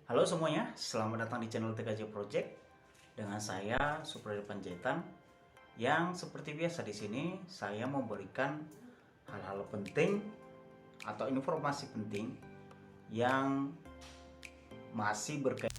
Halo semuanya, selamat datang di channel TKJ Project dengan saya Supriyadi Panjaitan. Yang seperti biasa di sini saya memberikan hal-hal penting atau informasi penting yang masih berkaitan.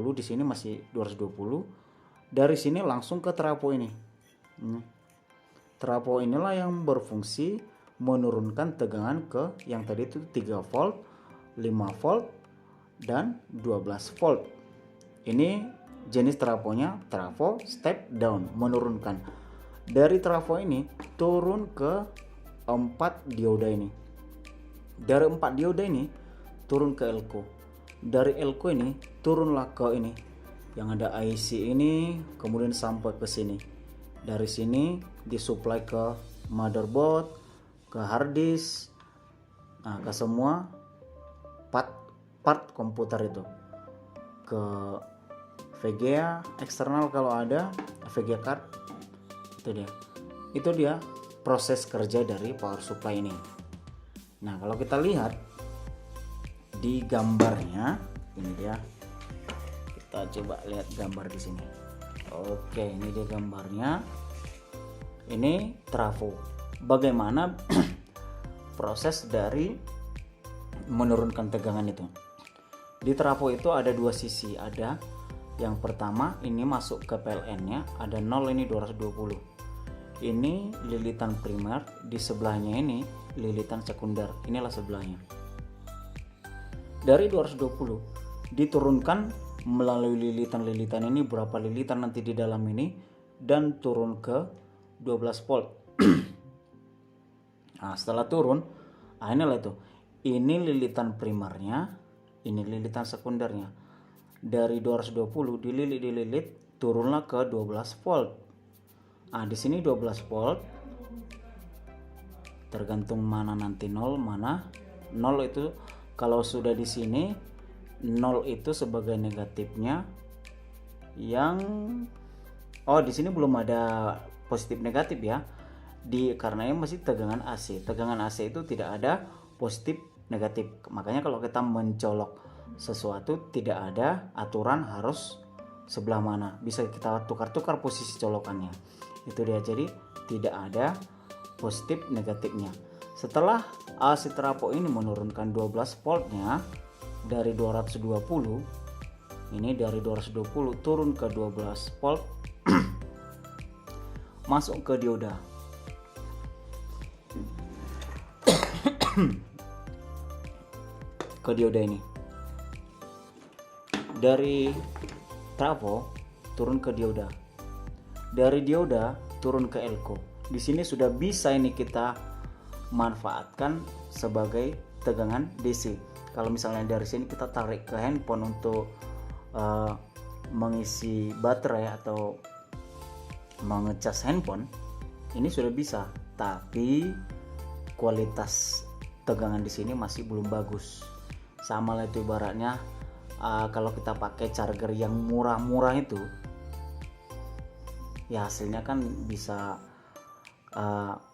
Di sini masih 220. Dari sini langsung ke trafo ini. Trafo inilah yang berfungsi menurunkan tegangan ke yang tadi itu 3 volt, 5 volt dan 12 volt. Ini jenis trafonya trafo step down, menurunkan. Dari trafo ini turun ke 4 dioda ini. Dari 4 dioda ini turun ke elko. Dari elko ini turunlah ke ini yang ada IC ini, kemudian sampai ke sini. Dari sini disuplai ke motherboard, ke hard disk, nah ke semua part komputer itu, ke VGA eksternal kalau ada VGA card. Itu dia proses kerja dari power supply ini. Nah kalau kita lihat di gambarnya ini dia, kita coba lihat gambar di sini. Oke, ini dia gambarnya. Ini trafo. Bagaimana proses dari menurunkan tegangan itu? Di trafo itu ada dua sisi. Ada yang pertama ini masuk ke PLN-nya, ada 0, ini 220. Ini lilitan primer, di sebelahnya ini lilitan sekunder. Inilah sebelahnya. Dari 220 diturunkan melalui lilitan-lilitan ini, berapa lilitan nanti di dalam ini, dan turun ke 12 volt. Nah, setelah turun, inilah itu. Ini lilitan primernya, ini lilitan sekundernya. Dari 220 dililit, turunlah ke 12 volt. Nah, di sini 12 volt. Tergantung mana nanti 0, mana 0 itu kalau sudah di sini 0 itu sebagai negatifnya, yang di sini belum ada positif negatif ya. Karena ini masih tegangan AC. Tegangan AC itu tidak ada positif negatif. Makanya kalau kita mencolok sesuatu tidak ada aturan harus sebelah mana. Bisa kita tukar-tukar posisi colokannya. Itu dia, jadi tidak ada positif negatifnya. Setelah AC trafo ini menurunkan 12 voltnya dari 220, ini dari 220 turun ke 12 volt masuk ke dioda. Ke dioda ini dari trafo turun ke dioda, dari dioda turun ke elko. Di sini sudah bisa ini kita manfaatkan sebagai tegangan DC. Kalau misalnya dari sini kita tarik ke handphone untuk mengisi baterai atau mengecas handphone, ini sudah bisa, tapi kualitas tegangan di sini masih belum bagus. Sama lah itu ibaratnya kalau kita pakai charger yang murah-murah itu, ya hasilnya kan bisa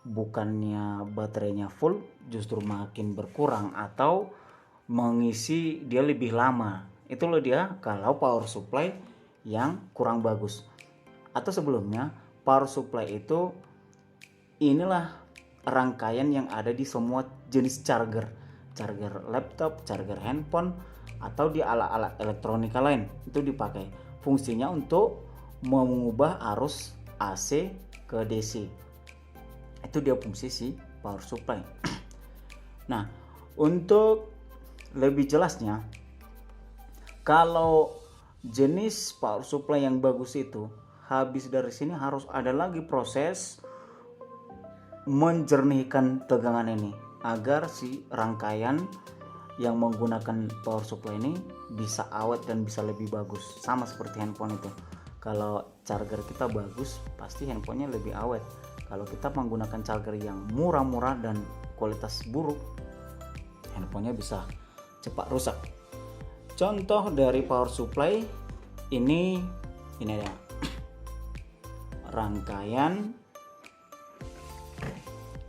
bukannya baterainya full, justru makin berkurang atau mengisi dia lebih lama. Itu loh dia kalau power supply yang kurang bagus. Atau sebelumnya power supply itu inilah rangkaian yang ada di semua jenis charger laptop, charger handphone, atau di alat-alat elektronika lain. Itu dipakai fungsinya untuk mengubah arus AC ke DC. Itu dia fungsi si power supply. Nah, untuk lebih jelasnya, kalau jenis power supply yang bagus itu, habis dari sini harus ada lagi proses menjernihkan tegangan ini agar si rangkaian yang menggunakan power supply ini bisa awet dan bisa lebih bagus. Sama seperti handphone itu, kalau charger kita bagus pasti handphonenya lebih awet. Kalau kita menggunakan charger yang murah-murah dan kualitas buruk, handphonenya bisa cepat rusak. Contoh dari power supply ini ada rangkaian.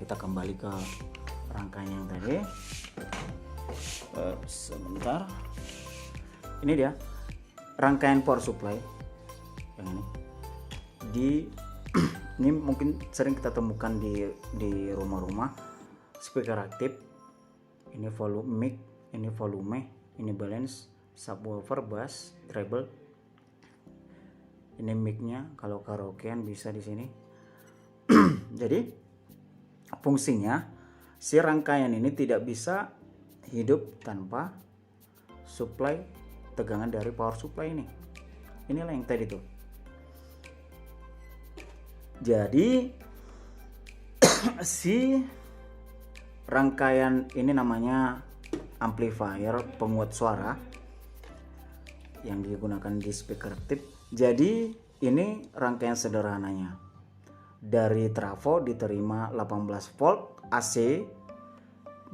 Kita kembali ke rangkaian yang tadi. Sebentar. Ini dia rangkaian power supply yang ini. Ini mungkin sering kita temukan di rumah-rumah. Speaker aktif. Ini volume mic, ini volume, ini balance, subwoofer, bass, treble. Ini mic-nya, kalau karaokean bisa di sini. Jadi fungsinya si rangkaian ini tidak bisa hidup tanpa supply tegangan dari power supply ini. Inilah yang tadi tuh. Jadi si rangkaian ini namanya amplifier penguat suara yang digunakan di speaker tip. Jadi ini rangkaian sederhananya. Dari trafo diterima 18 volt AC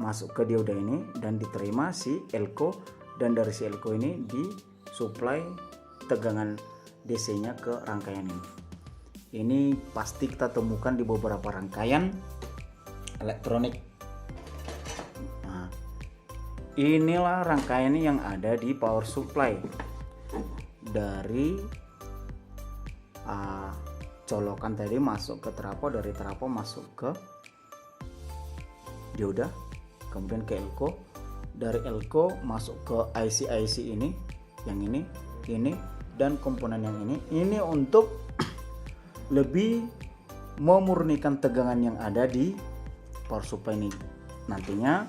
masuk ke dioda ini dan diterima si elko, dan dari si elko ini disuplai tegangan DC-nya ke rangkaian ini. Ini pasti kita temukan di beberapa rangkaian elektronik. Nah, inilah rangkaian yang ada di power supply. Dari colokan tadi masuk ke trafo, dari trafo masuk ke dioda, kemudian ke elko, dari elko masuk ke IC ini, yang ini, dan komponen yang ini untuk lebih memurnikan tegangan yang ada di power supply ini. Nantinya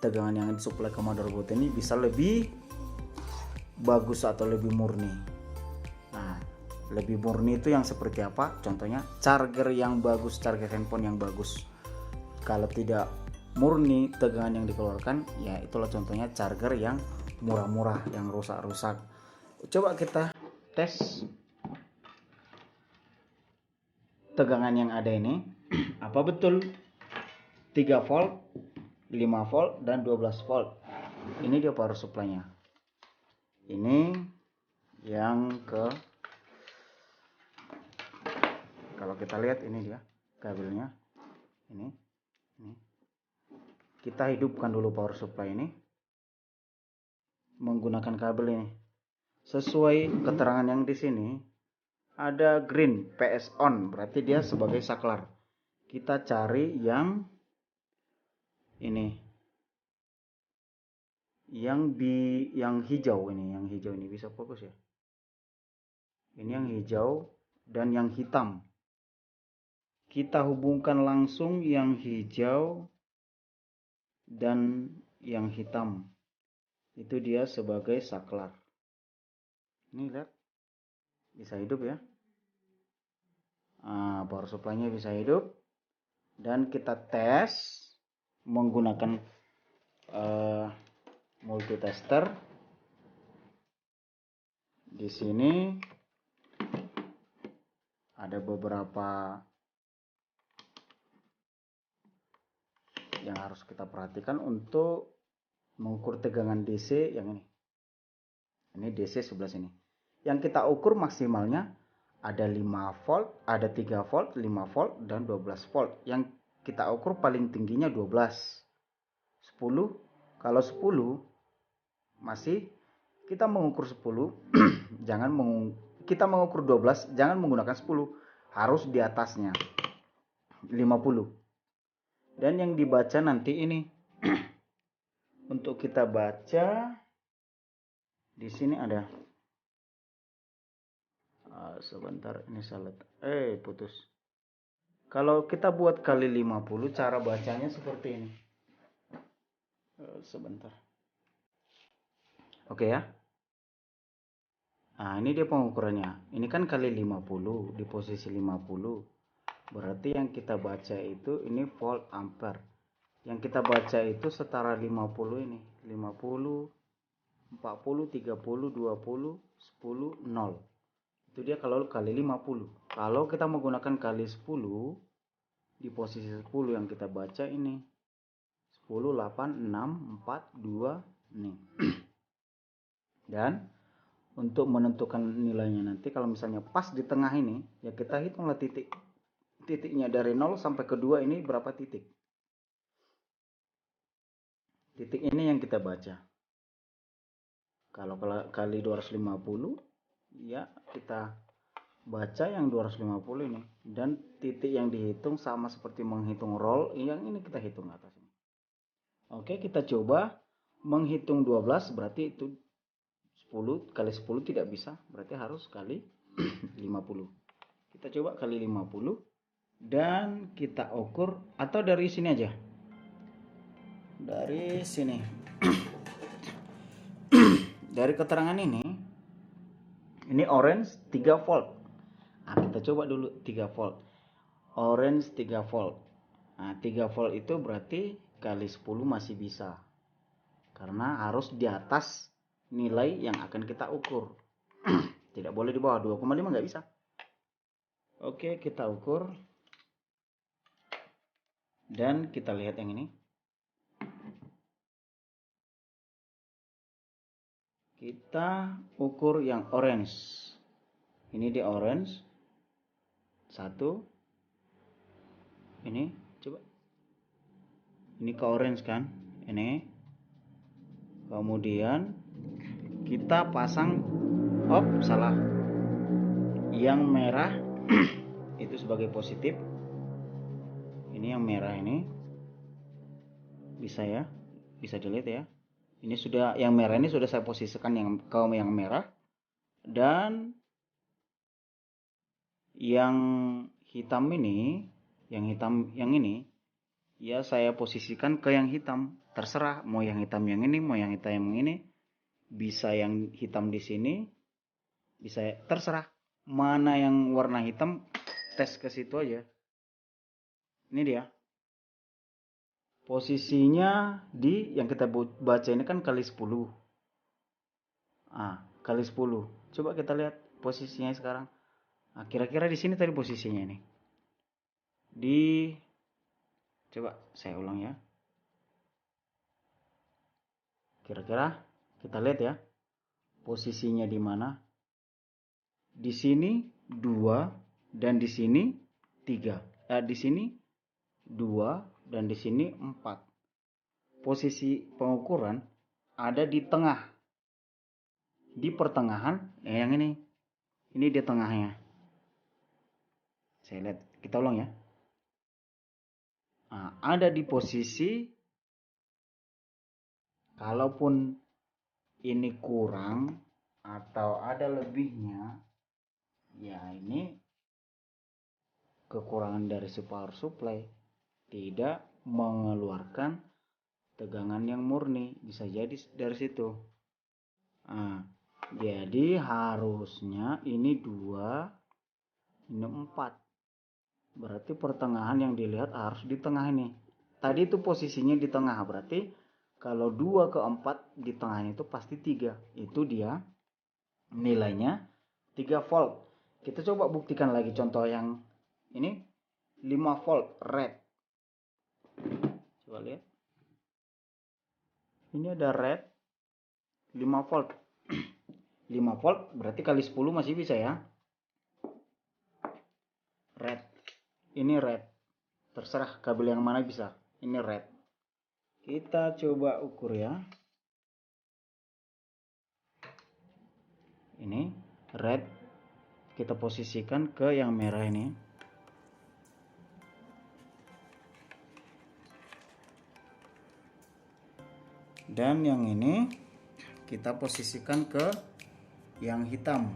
tegangan yang disuplai ke motherboard ini bisa lebih bagus atau lebih murni. Nah, lebih murni itu yang seperti apa? Contohnya charger yang bagus, charger handphone yang bagus. Kalau tidak murni tegangan yang dikeluarkan, ya itulah contohnya charger yang murah-murah, yang rusak-rusak. Coba kita tes tegangan yang ada ini. Apa betul 3 volt, 5 volt, dan 12 volt? Ini dia power supply-nya. Ini yang kalau kita lihat ini dia kabelnya. Ini. Kita hidupkan dulu power supply ini menggunakan kabel ini. Sesuai keterangan yang di sini ada green PS on, berarti dia sebagai saklar. Kita cari yang ini, yang hijau ini, yang hijau ini bisa fokus ya. Ini yang hijau dan yang hitam. Kita hubungkan langsung yang hijau dan yang hitam. Itu dia sebagai saklar. Ini lihat, bisa hidup ya. Power supply-nya bisa hidup. Dan kita tes menggunakan multitester. Di sini ada beberapa yang harus kita perhatikan untuk mengukur tegangan DC yang ini. Ini DC sebelah sini. Yang kita ukur maksimalnya ada 5 volt, ada 3 volt, 5 volt, dan 12 volt. Yang kita ukur paling tingginya 12. 10, kalau 10 masih kita mengukur 10, kita mengukur 12, jangan menggunakan 10, harus di atasnya 50. Dan yang dibaca nanti ini untuk kita baca di sini ada sebentar, ini salah. Putus. Kalau kita buat kali 50, cara bacanya seperti ini. Sebentar. Oke ya. Nah, ini dia pengukurannya. Ini kan kali 50 di posisi 50. Berarti yang kita baca itu ini volt ampere. Yang kita baca itu setara 50 ini. 50, 40, 30, 20, 10, 0. Itu dia kalau kali 50. Kalau kita menggunakan kali 10, di posisi 10 yang kita baca ini 10, 8, 6, 4, 2 nih. Dan untuk menentukan nilainya nanti, kalau misalnya pas di tengah ini, ya kita hitunglah titiknya dari 0 sampai ke 2 ini berapa titik. Titik ini yang kita baca. Kalau kali 250, ya kita baca yang 250 ini. Dan titik yang dihitung sama seperti menghitung roll, yang ini kita hitung atas ini. Oke, kita coba menghitung 12, berarti itu 10 kali 10 tidak bisa, berarti harus kali 50. Kita coba kali 50 dan kita ukur, atau dari sini aja. Dari sini. Dari keterangan ini orange 3 volt. Nah, kita coba dulu 3 volt. Orange 3 volt. Nah, 3 volt itu berarti kali 10 masih bisa. Karena harus di atas nilai yang akan kita ukur. Tidak boleh di bawah 2,5, nggak bisa. Oke, kita ukur. Dan kita lihat yang ini. Kita ukur yang orange. Ini di orange. 1. Ini coba. Ini ke orange kan? Ini. Kemudian kita pasang, salah. Yang merah itu sebagai positif. Ini yang merah ini. Bisa ya? Bisa dilihat ya. Ini sudah, yang merah ini sudah saya posisikan yang merah. Dan yang hitam ini, yang ini ya saya posisikan ke yang hitam. Terserah mau yang hitam yang ini, mau yang hitam yang ini. Bisa yang hitam di sini, bisa, terserah. Mana yang warna hitam, tes ke situ aja. Ini dia. Posisinya di yang kita baca ini kan kali 10. Kali 10. Coba kita lihat posisinya sekarang. Kira-kira di sini tadi posisinya ini. Coba saya ulang ya. Kira-kira kita lihat ya. Posisinya di mana? Di sini 2 dan di sini 3. Di sini 2 dan di sini 4. Posisi pengukuran ada di tengah. Di pertengahan yang ini. Ini di tengahnya. Saya lihat, kita ulang ya. Ada di posisi, kalaupun ini kurang atau ada lebihnya, ya ini kekurangan dari power supply, tidak mengeluarkan tegangan yang murni, bisa jadi dari situ. Jadi harusnya ini 2, ini 4. Berarti pertengahan yang dilihat harus di tengah ini. Tadi itu posisinya di tengah, berarti kalau 2 ke 4 di tengahnya itu pasti 3. Itu dia nilainya 3 volt. Kita coba buktikan lagi contoh yang ini 5 volt red. Coba lihat. Ini ada red 5 volt. 5 volt berarti kali 10 masih bisa ya. Red. Ini red. Terserah kabel yang mana bisa. Ini red. Kita coba ukur ya. Ini red. Kita posisikan ke yang merah ini. Dan yang ini kita posisikan ke yang hitam.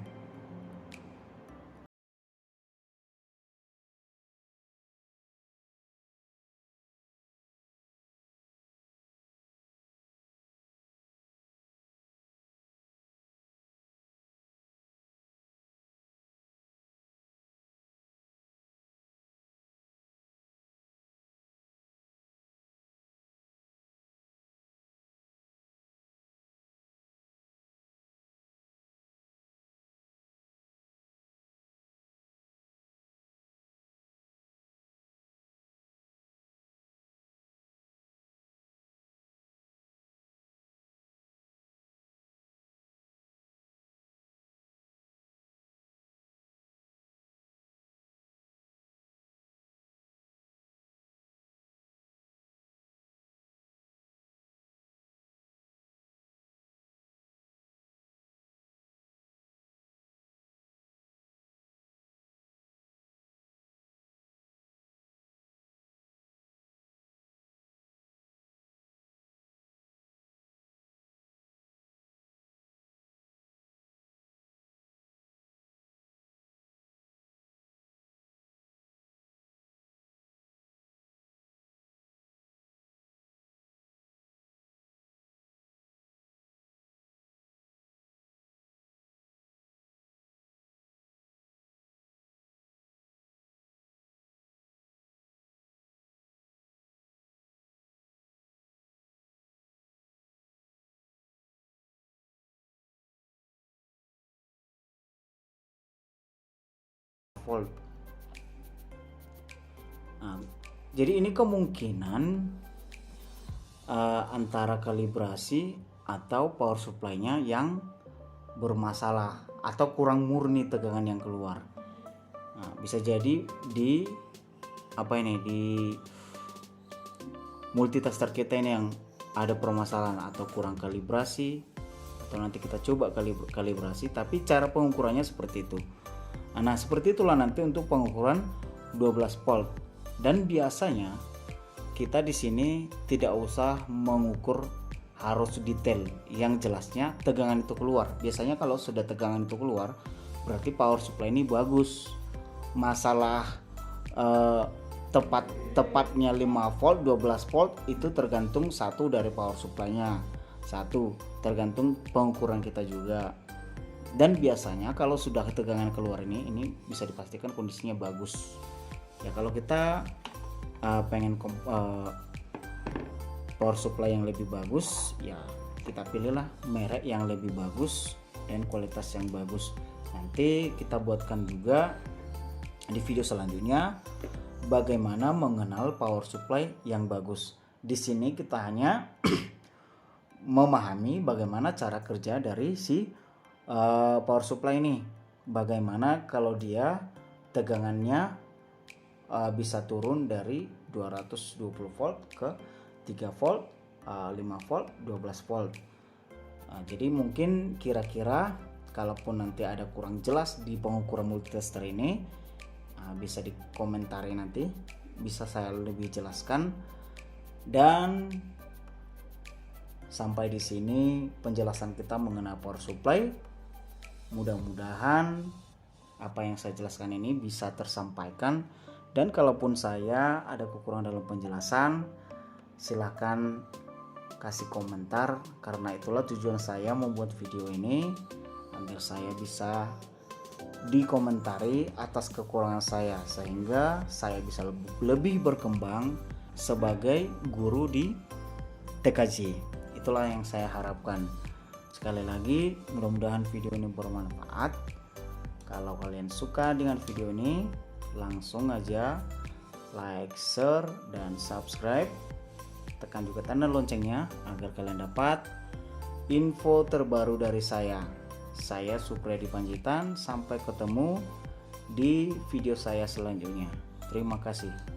Volt. Jadi ini kemungkinan antara kalibrasi atau power supply-nya yang bermasalah atau kurang murni tegangan yang keluar. Bisa jadi di multitester kita ini yang ada permasalahan atau kurang kalibrasi, atau nanti kita coba kalibrasi, tapi cara pengukurannya seperti itu. Nah, seperti itulah nanti untuk pengukuran 12 volt. Dan biasanya kita di sini tidak usah mengukur harus detail, yang jelasnya tegangan itu keluar. Biasanya kalau sudah tegangan itu keluar, berarti power supply ini bagus. Masalah tepatnya 5 volt, 12 volt itu tergantung satu dari power supply-nya, satu tergantung pengukuran kita juga. Dan biasanya kalau sudah ketegangan keluar ini bisa dipastikan kondisinya bagus. Ya kalau kita pengen power supply yang lebih bagus, ya kita pilihlah merek yang lebih bagus dan kualitas yang bagus. Nanti kita buatkan juga di video selanjutnya bagaimana mengenal power supply yang bagus. Di sini kita hanya memahami bagaimana cara kerja dari si power supply ini. Bagaimana kalau dia tegangannya bisa turun dari 220 volt ke 3 volt, 5 volt, 12 volt. Jadi mungkin kira-kira kalaupun nanti ada kurang jelas di pengukuran multitester ini, bisa dikomentari nanti, bisa saya lebih jelaskan. Dan sampai di sini penjelasan kita mengenai power supply. Mudah-mudahan apa yang saya jelaskan ini bisa tersampaikan, dan kalaupun saya ada kekurangan dalam penjelasan, silahkan kasih komentar, karena itulah tujuan saya membuat video ini, agar saya bisa dikomentari atas kekurangan saya, sehingga saya bisa lebih berkembang sebagai guru di TKJ. Itulah yang saya harapkan. Sekali lagi, mudah-mudahan video ini bermanfaat. Kalau kalian suka dengan video ini, langsung aja like, share, dan subscribe. Tekan juga tanda loncengnya agar kalian dapat info terbaru dari saya. Saya Supriyadi Panjitan. Sampai ketemu di video saya selanjutnya. Terima kasih.